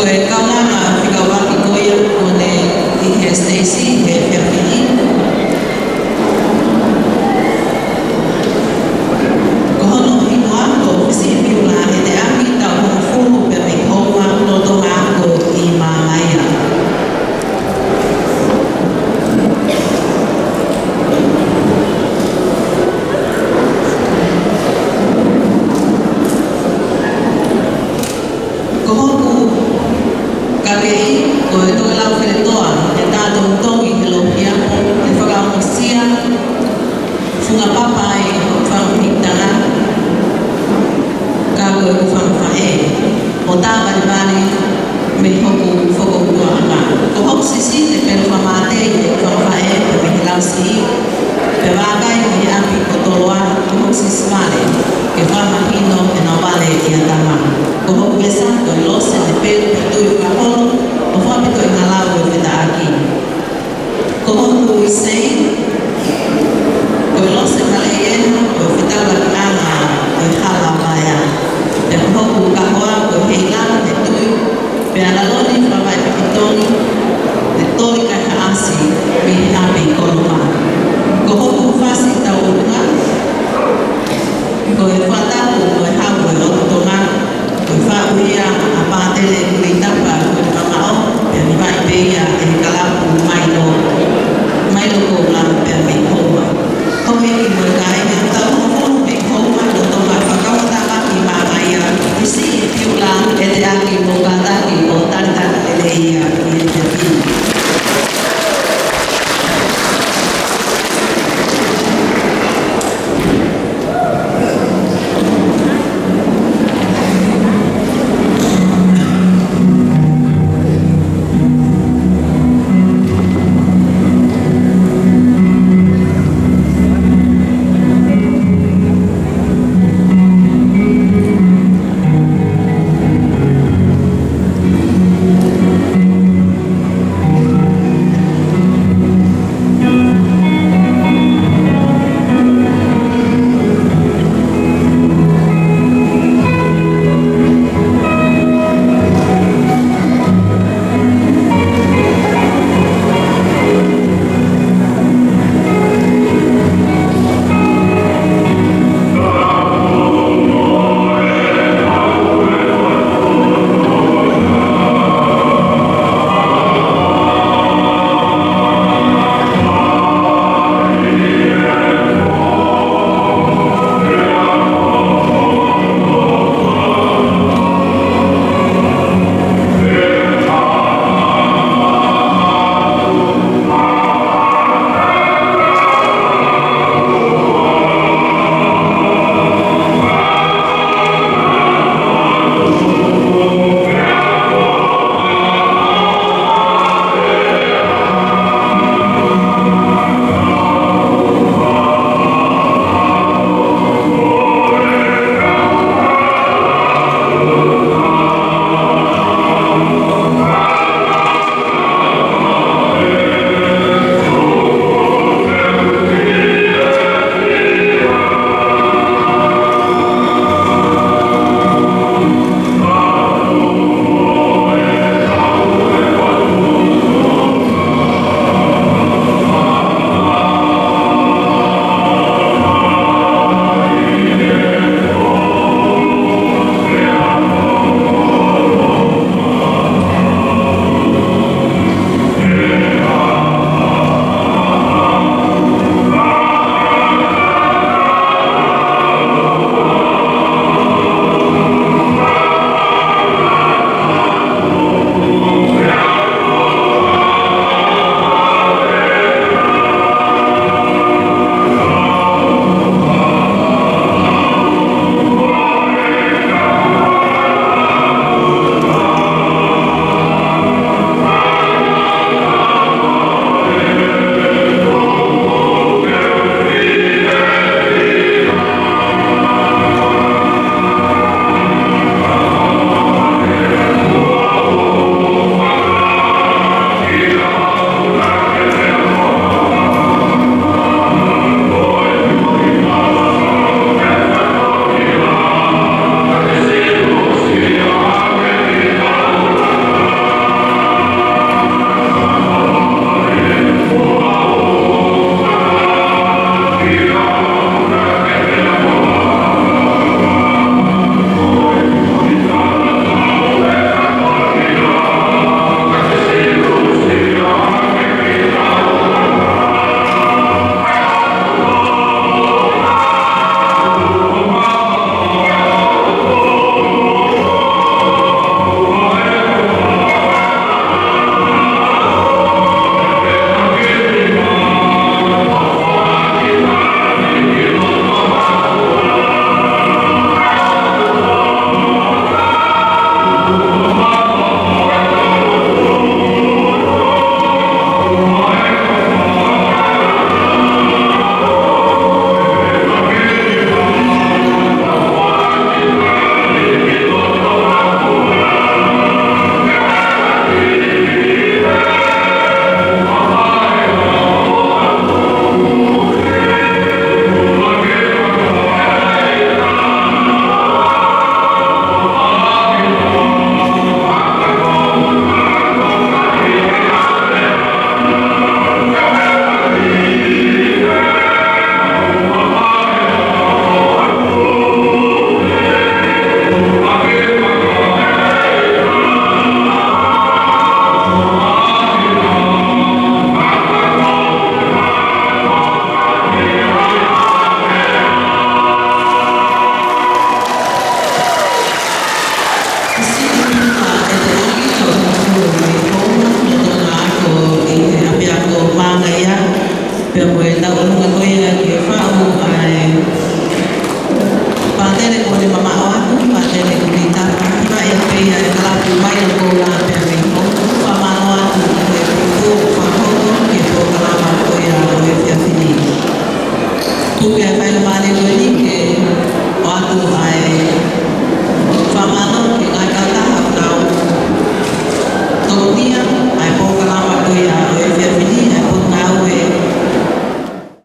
e kaunga whika waki koia o ne i he Stacey, he whiawhiri. Ko hono i moa ko whisi i piula he te aki tau hong fuhu pe me honga no tonga ako i māngaia. Ko hoku kakei ko e toa lau whiretoa e tātou tongi he lohia e whakamosia funga papai o whangupitanga ka koe ku whangwhae o tā baribari me hoku whakokua anga. Ko hoku sisi te pero whamate i te whangwhae pe me he lausi pe wākai me he api ko toloa ko hoku sisi wale ke whamahino e na wale i a tama. Ko hoku esa ko i lose te pero pe tui whakolo o whapito i ngā lau e whita aki. Ko hoku i sei ko i lose kale i ena ko i whitala ki anga ko i hala maia. Te hoku ka hoa ko i hei lana te tui pe alaloni whawai pikitoni te tori kai ka asi mi he api koloma. Ko hoku whasi tau urunga ko e whatapu ko e hau e ototonga ko e whauia a pātere kui tapa mai ang kula